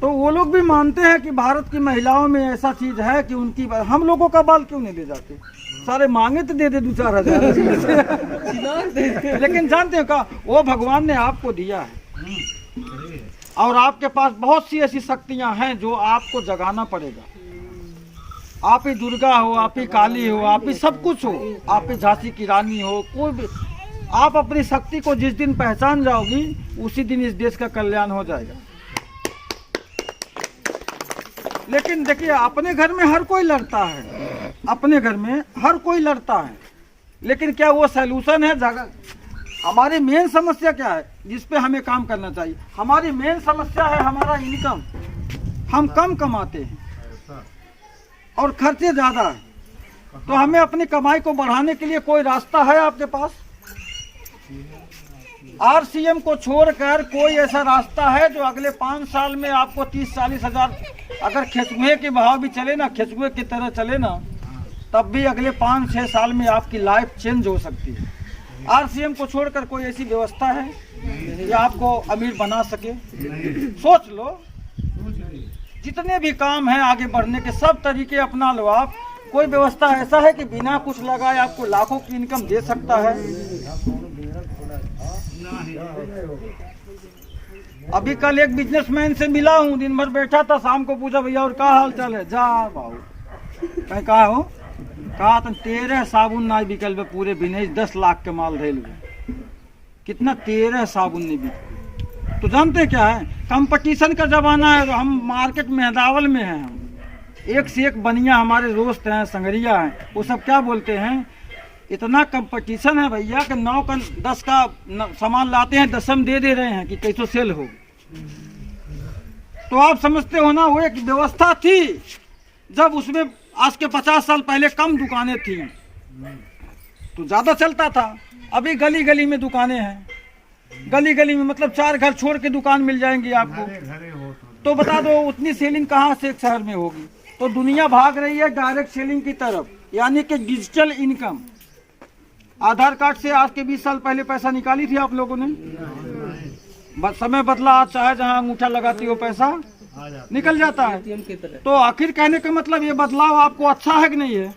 तो वो लोग भी मानते हैं कि भारत की महिलाओं में ऐसा चीज है कि उनकी हम लोगों का बाल क्यों नहीं ले जाते? सारे मांगे तो दे दे 2-4 हजार लेकिन जानते हो क्या, वो भगवान ने आपको दिया है और आपके पास बहुत सी ऐसी शक्तियां हैं जो आपको जगाना पड़ेगा। आप ही दुर्गा हो, आप ही काली हो, आप ही सब कुछ हो, आप ही झांसी की रानी हो, कोई भी। आप अपनी शक्ति को जिस दिन पहचान जाओगी उसी दिन इस देश का कल्याण हो जाएगा। लेकिन देखिए, अपने घर में हर कोई लड़ता है, अपने घर में हर कोई लड़ता है, लेकिन क्या वो सलूशन है? जगह हमारी मेन समस्या क्या है जिस पे हमें काम करना चाहिए? हमारी मेन समस्या है हमारा इनकम। हम कम कमाते हैं और खर्चे ज़्यादा है। तो हमें अपनी कमाई को बढ़ाने के लिए कोई रास्ता है आपके पास? आरसीएम को छोड़कर कोई ऐसा रास्ता है जो अगले 5 साल में आपको 30-40 हजार, अगर खेचुए के भाव भी चले ना, खेचुए की तरह चले ना, तब भी अगले 5-6 साल में आपकी लाइफ चेंज हो सकती है। आरसीएम को छोड़कर कोई ऐसी व्यवस्था है कि आपको अमीर बना सके? सोच लो, जितने भी काम हैं आगे बढ़ने के सब तरीके अपना लो आप। कोई व्यवस्था ऐसा है कि बिना कुछ लगाए आपको लाखों की इनकम दे सकता है? अभी कल एक बिजनेसमैन से मिला हूँ, दिन भर बैठा था, शाम को पूछा भैया और क्या हाल चाल है? जा बाबू, मैं कहा हो, कहा तो 13 साबुन ना बिकल पूरे बिनेज 10 लाख के माल धैल। कितना? 13 साबुन नहीं बिक। तो जानते क्या है, कंपटीशन का जमाना है। हम मार्केट में दावल में हैं, हम एक से एक बनिया हमारे दोस्त हैं, संगरिया हैं, वो सब क्या बोलते हैं, इतना कंपटीशन है भैया कि 9 का 10 का सामान लाते हैं, 10 दे रहे हैं कि कैसे सेल हो। तो आप समझते हो ना, वो एक व्यवस्था थी जब उसमें आज के 50 साल पहले कम दुकानें थी तो ज्यादा चलता था। अभी गली गली में दुकानें हैं, गली गली में मतलब 4 घर छोड़ के दुकान मिल जाएंगी आपको। तो बता दो उतनी सेलिंग कहाँ से एक शहर में होगी? तो दुनिया भाग रही है डायरेक्ट सेलिंग की तरफ, यानी कि डिजिटल इनकम। आधार कार्ड से आज के 20 साल पहले पैसा निकाली थी आप लोगों ने? समय बदला, आज चाहे जहाँ अंगूठा लगाती हो पैसा निकल जाता है। तो आखिर कहने का मतलब ये बदलाव आपको अच्छा है कि नहीं है?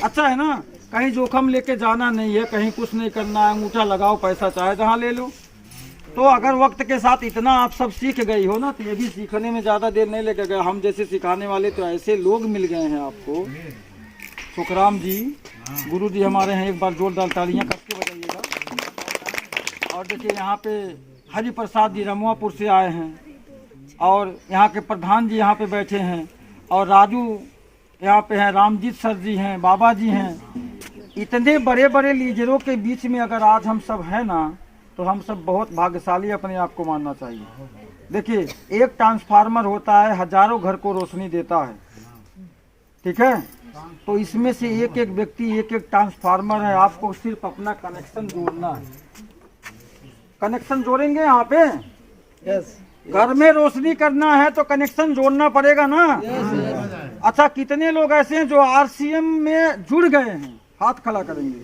अच्छा है ना? कहीं जोखम लेके जाना नहीं है, कहीं कुछ नहीं करना है, अंगूठा लगाओ, पैसा चाहे जहाँ ले लो। तो अगर वक्त के साथ इतना आप सब सीख गई हो ना, तो ये भी सीखने में ज़्यादा देर नहीं लगेगा। हम जैसे सिखाने वाले तो ऐसे लोग मिल गए हैं आपको। सुखराम जी, गुरु जी हमारे हैं, एक बार जोरदार तालियां करके बजाइएगा। और देखिए यहाँ पे हरि प्रसाद जी रमुआपुर से आए हैं, और यहाँ के प्रधान जी यहाँ पे बैठे हैं, और राजू यहाँ पे हैं, रामजीत सर जी हैं, बाबा जी हैं। इतने बड़े बड़े लीडरों के बीच में अगर आज हम सब हैं ना, तो हम सब बहुत भाग्यशाली अपने आप को मानना चाहिए। देखिए, एक ट्रांसफार्मर होता है, हजारों घर को रोशनी देता है, ठीक है? तो इसमें से एक एक व्यक्ति एक एक ट्रांसफार्मर है। आपको सिर्फ अपना कनेक्शन जोड़ना है। कनेक्शन जोड़ेंगे यहाँ पे? यस। घर में रोशनी करना है तो कनेक्शन जोड़ना पड़ेगा ना? अच्छा, कितने लोग ऐसे हैं जो आरसीएम में जुड़ गए हैं? हाथ खड़ा करेंगे।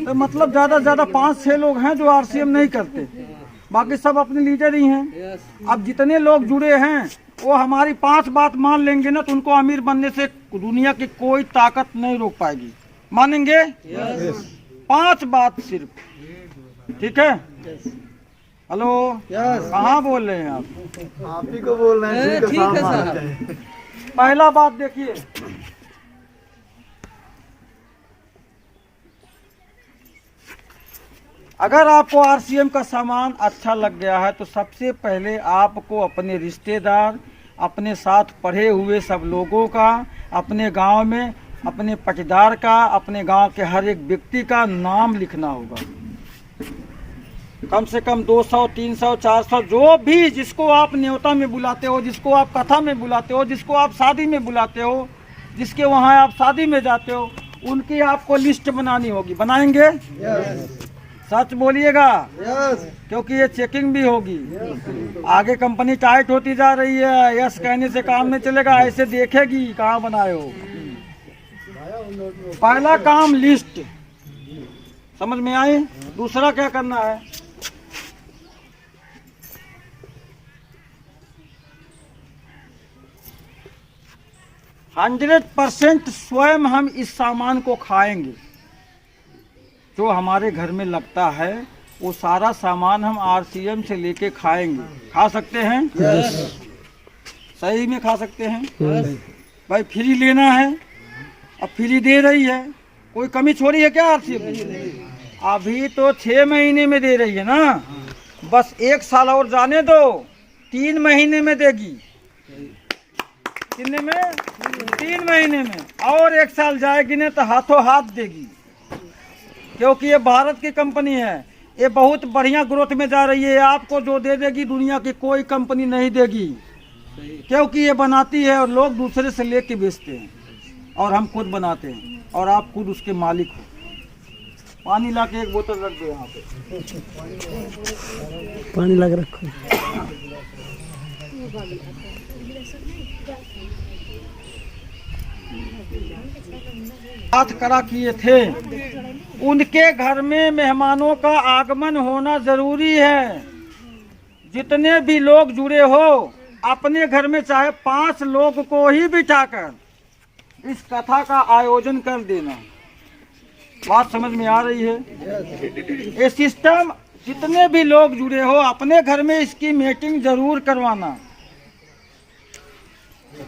तो मतलब ज्यादा ज्यादा 5-6 लोग हैं जो आरसीएम नहीं करते, बाकी सब अपने लीडर ही हैं। अब जितने लोग जुड़े हैं वो हमारी 5 बात मान लेंगे ना, तो उनको अमीर बनने से दुनिया की कोई ताकत नहीं रोक पाएगी। मानेंगे? 5 बात सिर्फ, ठीक है? हेलो, कहाँ बोल रहे हैं आप ही को बोल रहे हैं। ठीक है साहब। पहला बात देखिए, अगर आपको आरसीएम का सामान अच्छा लग गया है तो सबसे पहले आपको अपने रिश्तेदार, अपने साथ पढ़े हुए सब लोगों का, अपने गांव में अपने पटीदार का, अपने गांव के हर एक व्यक्ति का नाम लिखना होगा। कम से कम 200, 300, 400, जो भी, जिसको आप न्योता में बुलाते हो, जिसको आप कथा में बुलाते हो, जिसको आप शादी में बुलाते हो, जिसके वहाँ आप शादी में जाते हो, उनकी आपको लिस्ट बनानी होगी। बनाएंगे? सच बोलिएगा, क्योंकि ये चेकिंग भी होगी। आगे कंपनी टाइट होती जा रही है, यस कहने से काम नहीं चलेगा, ऐसे देखेगी कहाँ बनाए हो। पहला काम लिस्ट, समझ में आई? दूसरा क्या करना है? 100% स्वयं हम इस सामान को खाएंगे। जो हमारे घर में लगता है वो सारा सामान हम RCM से लेके खाएंगे। खा सकते हैं? सही में खा सकते हैं? भाई फ्री लेना है, अब फ्री दे रही है, कोई कमी छोड़ी है क्या RCM? अभी तो 6 महीने में दे रही है ना, बस 1 साल और जाने दो, 3 महीने में देगी। कितने में? 3 महीने में। और 1 साल जाएगी ना तो हाथों हाथ देगी, क्योंकि ये भारत की कंपनी है, ये बहुत बढ़िया ग्रोथ में जा रही है। आपको जो दे देगी दुनिया की कोई कंपनी नहीं देगी, क्योंकि ये बनाती है और लोग दूसरे से लेके बेचते हैं और हम खुद बनाते हैं और आप खुद उसके मालिक हो। पानी ला के 1 बोतल रख दो यहाँ पे। पानी ला के रखो। बात करा किए थे, उनके घर में मेहमानों का आगमन होना जरूरी है। जितने भी लोग जुड़े हो, अपने घर में चाहे 5 लोग को ही बिठाकर इस कथा का आयोजन कर देना। बात समझ में आ रही है? ये सिस्टम जितने भी लोग जुड़े हो, अपने घर में इसकी मीटिंग जरूर करवाना।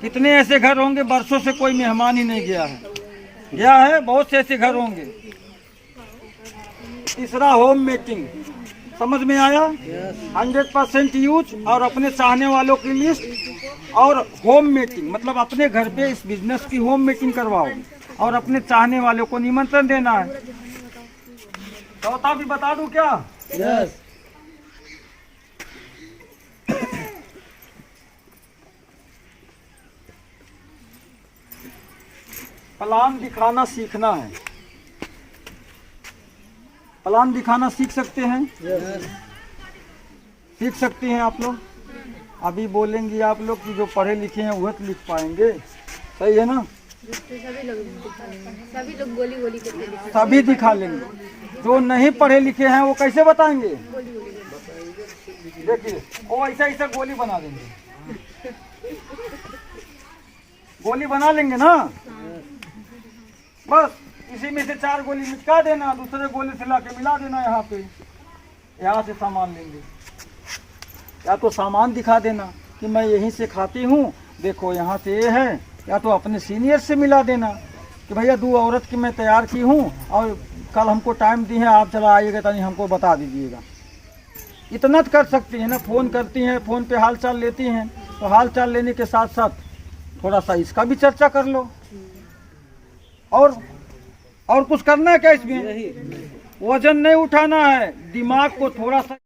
कितने ऐसे घर होंगे बरसों से कोई मेहमान ही नहीं गया है? गया है, बहुत से ऐसे घर होंगे। तीसरा होम मीटिंग, समझ में आया? 100% यूज और अपने चाहने वालों की लिस्ट। और होम मीटिंग मतलब अपने घर पे इस बिजनेस की होम मीटिंग करवाओ और अपने चाहने वालों को निमंत्रण देना है। चौथा भी बता दूं क्या? यस। प्लान दिखाना सीखना है। प्लान दिखाना सीख सकते हैं? सीख सकते हैं आप लोग। अभी बोलेंगे आप लोग कि जो पढ़े लिखे हैं वह लिख पाएंगे, सही है ना? सभी लोग गोली गोली करके दिखाते सभी दिखा लेंगे। जो नहीं पढ़े लिखे हैं वो कैसे बताएंगे? देखिए वो ऐसा ऐसा गोली बना देंगे, गोली बना लेंगे ना, बस इसी में से 4 गोली मिटका देना, दूसरे गोली से लाके मिला देना यहाँ पे, यहाँ से सामान लेंगे। या तो सामान दिखा देना कि मैं यहीं से खाती हूँ, देखो यहाँ से ये है, या तो अपने सीनियर से मिला देना कि भैया 2 औरत की मैं तैयार की हूँ और कल हमको टाइम दी है, आप चला आइएगा तो हमको बता दीजिएगा। इतना तो कर सकती हैं ना। फ़ोन करती हैं, फ़ोन पे हाल चाल लेती हैं, तो हाल चाल लेने के साथ साथ थोड़ा सा इसका भी चर्चा कर लो। और कुछ करना है क्या इसमें? वजन नहीं उठाना है, दिमाग को थोड़ा सा